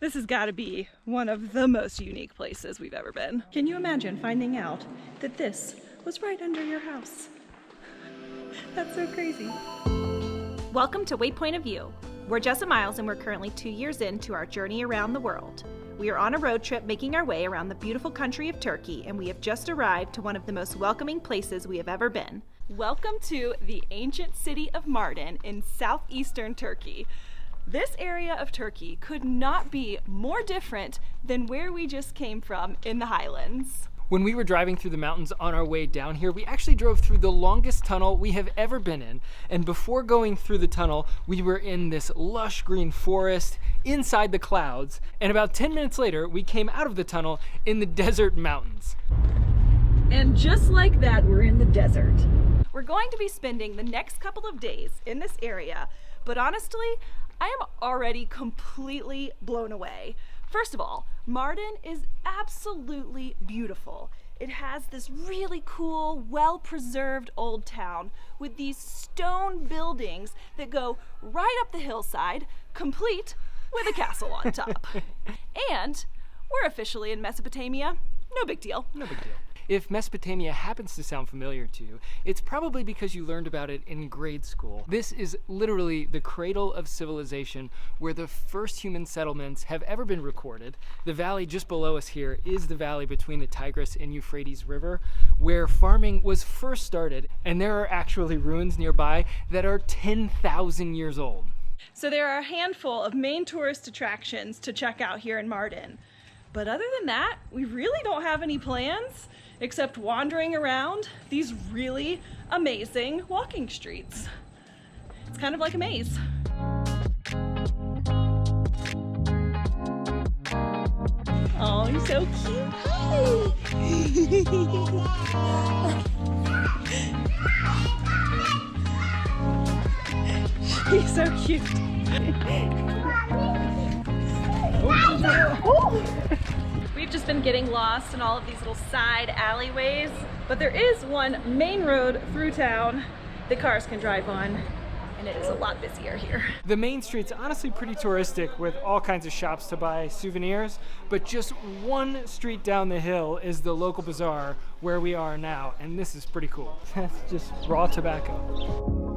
This has got to be one of the most unique places we've ever been. Can you imagine finding out that this was right under your house? That's so crazy. Welcome to Waypoint of View. We're Jessa Miles and we're currently 2 years into our journey around the world. We are on a road trip making our way around the beautiful country of Turkey, and we have just arrived to one of the most welcoming places we have ever been. Welcome to the ancient city of Mardin in southeastern Turkey. This area of Turkey could not be more different than where we just came from in the highlands. When we were driving through the mountains on our way down here, we actually drove through the longest tunnel we have ever been in. And before going through the tunnel, we were in this lush green forest inside the clouds. And about 10 minutes later, we came out of the tunnel in the desert mountains. And just like that, we're in the desert. We're going to be spending the next couple of days in this area, but honestly, I am already completely blown away. First of all, Mardin is absolutely beautiful. It has this really cool, well-preserved old town with these stone buildings that go right up the hillside, complete with a castle on top. And we're officially in Mesopotamia. No big deal. No big deal. If Mesopotamia happens to sound familiar to you, it's probably because you learned about it in grade school. This is literally the cradle of civilization where the first human settlements have ever been recorded. The valley just below us here is the valley between the Tigris and Euphrates River, where farming was first started, and there are actually ruins nearby that are 10,000 years old. So there are a handful of main tourist attractions to check out here in Mardin. But other than that, we really don't have any plans except wandering around these really amazing walking streets. It's kind of like a maze. Oh, he's so cute. He's so cute. We've just been getting lost in all of these little side alleyways, but there is one main road through town that cars can drive on, and it is a lot busier here. The main street's honestly pretty touristic with all kinds of shops to buy souvenirs, but just one street down the hill is the local bazaar where we are now, and this is pretty cool. That's just raw tobacco.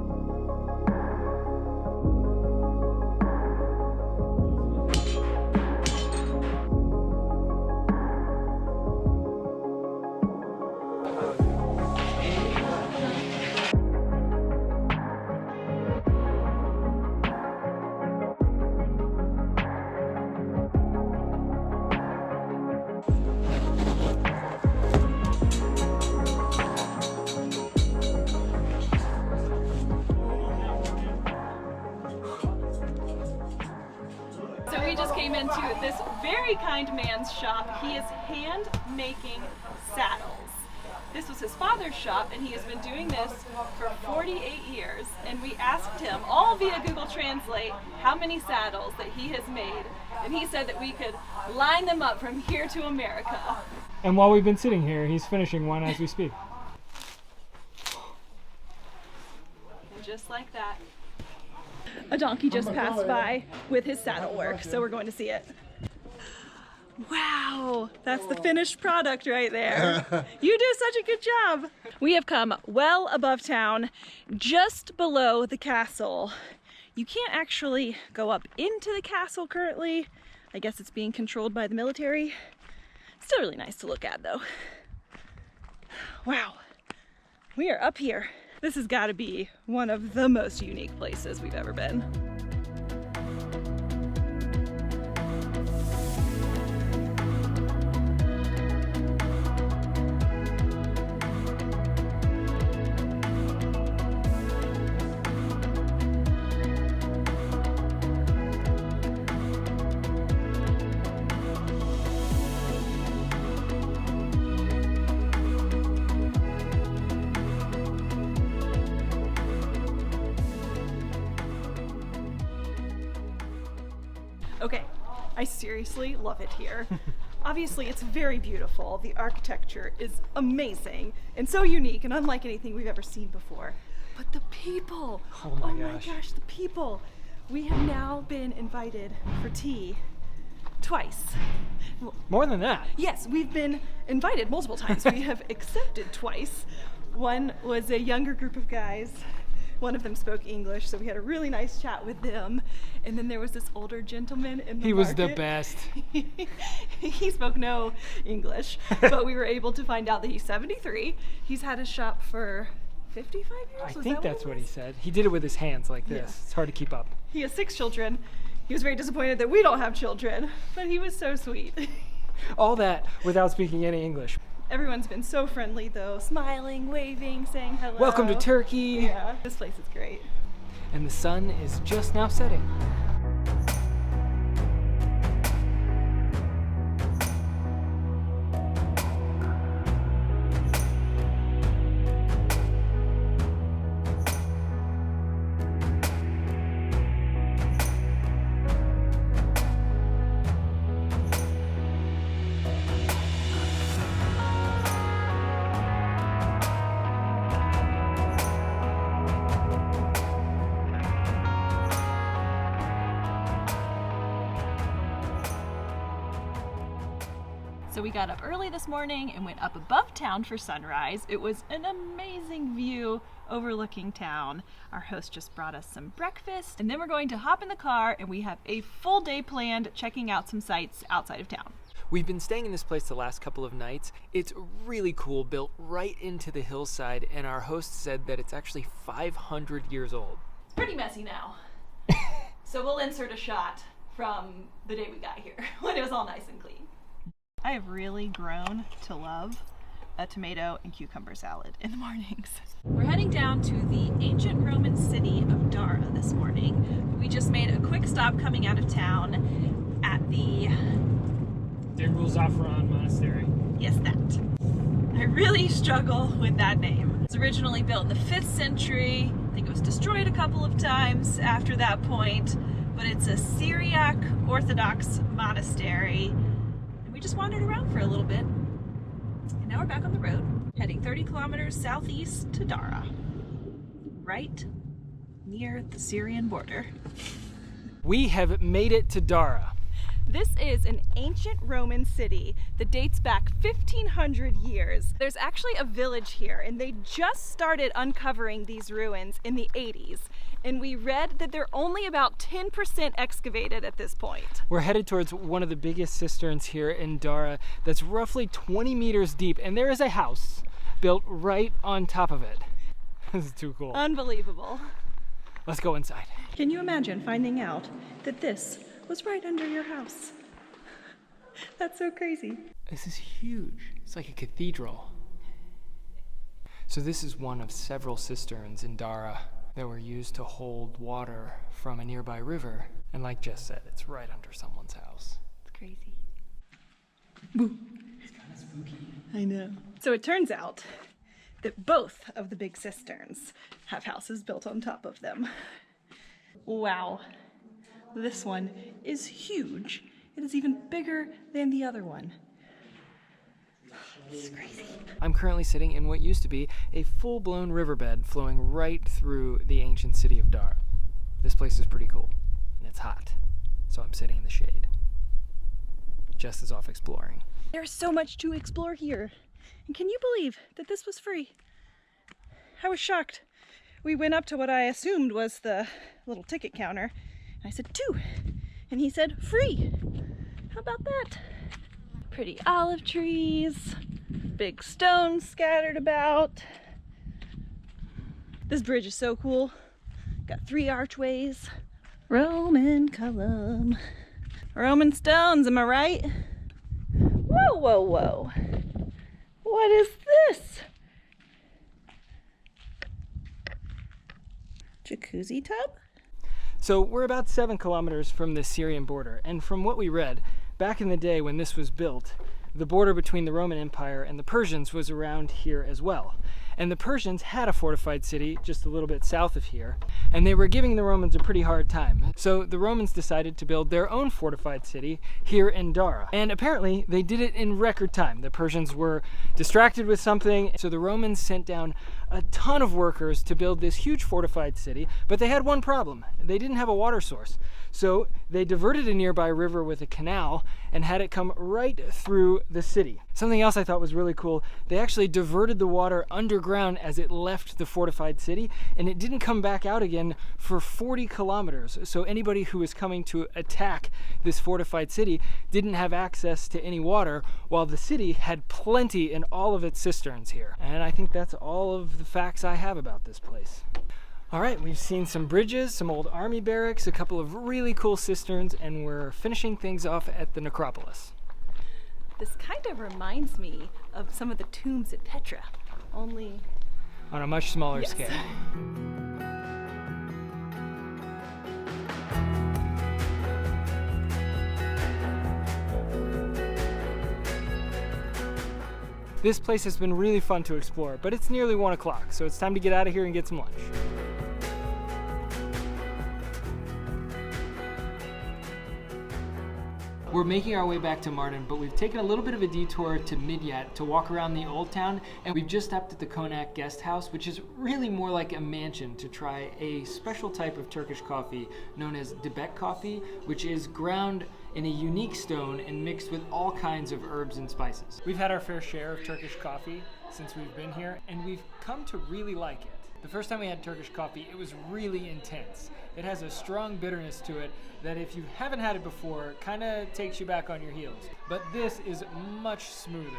So we just came into this very kind man's shop. He is hand making saddles. This was his father's shop, and he has been doing this for 48 years. And we asked him, all via Google Translate, how many saddles that he has made. And he said that we could line them up from here to America. And while we've been sitting here, he's finishing one as we speak. And just like that, a donkey just passed by with his saddle work, so we're going to see it. Wow, that's the finished product right there. You do such a good job. We have come well above town, just below the castle. You can't actually go up into the castle currently. I guess it's being controlled by the military. Still really nice to look at though. Wow, we are up here. This has got to be one of the most unique places we've ever been. Okay, I seriously love it here. Obviously, it's very beautiful. The architecture is amazing and so unique and unlike anything we've ever seen before. But the people, oh my gosh, the people. We have now been invited for tea twice. More than that. Yes, we've been invited multiple times. We have accepted twice. One was a younger group of guys. One of them spoke English, so we had a really nice chat with them. And then there was this older gentleman in the He was the market. best. He spoke no English, but we were able to find out that he's 73. He's had his shop for 55 years? I Was think that that's it what was? he said. He did it with his hands like this. Yeah. It's hard to keep up. He has 6 children. He was very disappointed that we don't have children, but he was so sweet. All that without speaking any English. Everyone's been so friendly though, smiling, waving, saying hello. Welcome to Turkey. Yeah, this place is great. And the sun is just now setting. So we got up early this morning and went up above town for sunrise. It was an amazing view overlooking town. Our host just brought us some breakfast, and then we're going to hop in the car and we have a full day planned checking out some sights outside of town. We've been staying in this place the last couple of nights. It's really cool, built right into the hillside, and our host said that it's actually 500 years old. It's pretty messy now. So we'll insert a shot from the day we got here when it was all nice and clean. I have really grown to love a tomato and cucumber salad in the mornings. We're heading down to the ancient Roman city of Dara this morning. We just made a quick stop coming out of town at the... Zafran Monastery. Yes, that. I really struggle with that name. It was originally built in the 5th century. I think it was destroyed a couple of times after that point, but it's a Syriac Orthodox monastery. We just wandered around for a little bit, and now we're back on the road, heading 30 kilometers southeast to Dara, right near the Syrian border. We have made it to Dara. This is an ancient Roman city that dates back 1,500 years. There's actually a village here, and they just started uncovering these ruins in the 80s. And we read that they're only about 10% excavated at this point. We're headed towards one of the biggest cisterns here in Dara that's roughly 20 meters deep, and there is a house built right on top of it. This is too cool. Unbelievable. Let's go inside. Can you imagine finding out that this was right under your house? That's so crazy. This is huge. It's like a cathedral. So this is one of several cisterns in Dara that were used to hold water from a nearby river. And like Jess said, it's right under someone's house. It's crazy. It's kind of spooky. I know. So it turns out that both of the big cisterns have houses built on top of them. Wow. This one is huge. It is even bigger than the other one. This is crazy. I'm currently sitting in what used to be a full-blown riverbed flowing right through the ancient city of Dara. This place is pretty cool, and it's hot, so I'm sitting in the shade. Jess is off exploring. There's so much to explore here. And can you believe that this was free? I was shocked. We went up to what I assumed was the little ticket counter. I said 2, and he said free. How about that? Pretty olive trees, big stones scattered about. This bridge is so cool. Got 3 archways. Roman column. Roman stones, am I right? Whoa, whoa, whoa. What is this? Jacuzzi tub? So we're about 7 kilometers from the Syrian border, and from what we read, back in the day when this was built, the border between the Roman Empire and the Persians was around here as well. And the Persians had a fortified city just a little bit south of here, and they were giving the Romans a pretty hard time. So the Romans decided to build their own fortified city here in Dara. And apparently they did it in record time. The Persians were distracted with something, so the Romans sent down a ton of workers to build this huge fortified city, but they had one problem. They didn't have a water source. So they diverted a nearby river with a canal and had it come right through the city. Something else I thought was really cool, they actually diverted the water underground as it left the fortified city, and it didn't come back out again for 40 kilometers. So anybody who was coming to attack this fortified city didn't have access to any water, while the city had plenty in all of its cisterns here. And I think that's all of the facts I have about this place. All right, we've seen some bridges, some old army barracks, a couple of really cool cisterns, and we're finishing things off at the necropolis. This kind of reminds me of some of the tombs at Petra, only on a much smaller Yes. scale. This place has been really fun to explore, but it's nearly 1 o'clock, so it's time to get out of here and get some lunch. We're making our way back to Mardin, but we've taken a little bit of a detour to Midyat to walk around the old town, and we've just stopped at the Konak guest house, which is really more like a mansion, to try a special type of Turkish coffee known as dibek coffee, which is ground in a unique stone and mixed with all kinds of herbs and spices. We've had our fair share of Turkish coffee since we've been here, and we've come to really like it. The first time we had Turkish coffee, it was really intense. It has a strong bitterness to it that if you haven't had it before, kind of takes you back on your heels. But this is much smoother.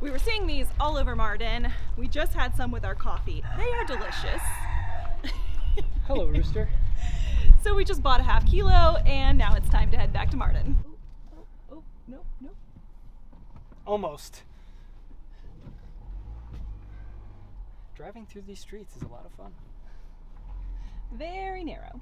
We were seeing these all over Mardin. We just had some with our coffee. They are delicious. Hello, Rooster. So we just bought a half kilo, and now it's time to head back to Mardin. Oh, no. Almost. Driving through these streets is a lot of fun. Very narrow.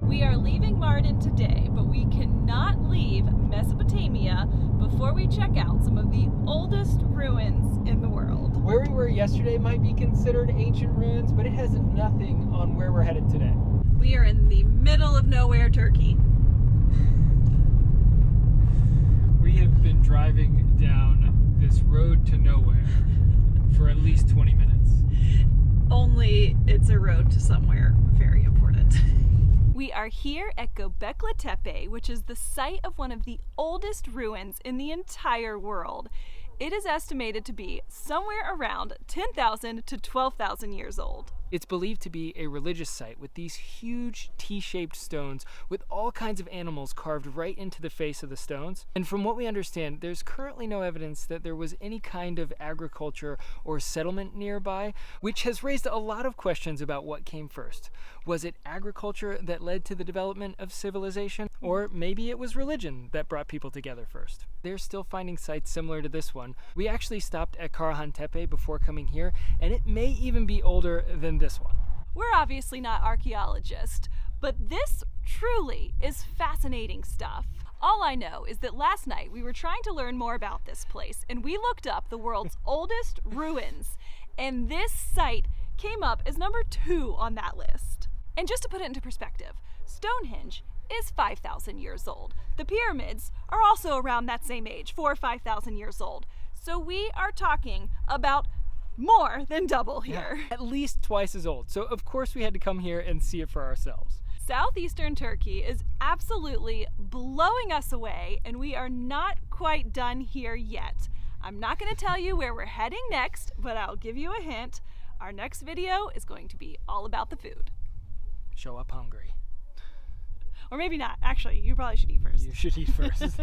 We are leaving Mardin today, but we cannot leave Mesopotamia before we check out some of the oldest ruins in the world. Where we were yesterday might be considered ancient ruins, but it has nothing on where we're headed today. We are in the middle of nowhere, Turkey. We have been driving down this road to nowhere for at least 20 minutes. Only it's a road to somewhere very important. We are here at Göbekli Tepe, which is the site of one of the oldest ruins in the entire world. It is estimated to be somewhere around 10,000 to 12,000 years old. It's believed to be a religious site with these huge T-shaped stones with all kinds of animals carved right into the face of the stones. And from what we understand, there's currently no evidence that there was any kind of agriculture or settlement nearby, which has raised a lot of questions about what came first. Was it agriculture that led to the development of civilization? Or maybe it was religion that brought people together first. They're still finding sites similar to this one. We actually stopped at Karahan Tepe before coming here, and it may even be older than this one. We're obviously not archaeologists, but this truly is fascinating stuff. All I know is that last night we were trying to learn more about this place, and we looked up the world's oldest ruins, and this site came up as number 2 on that list. And just to put it into perspective, Stonehenge is 5,000 years old. The pyramids are also around that same age, 4,000 or 5,000 years old. So we are talking about more than double here. Yeah, at least twice as old. So of course we had to come here and see it for ourselves. Southeastern Turkey is absolutely blowing us away, and we are not quite done here yet. I'm not going to tell you where we're heading next, but I'll give you a hint. Our next video is going to be all about the food. Show up hungry. Or maybe not. Actually, you probably should eat first. You should eat first.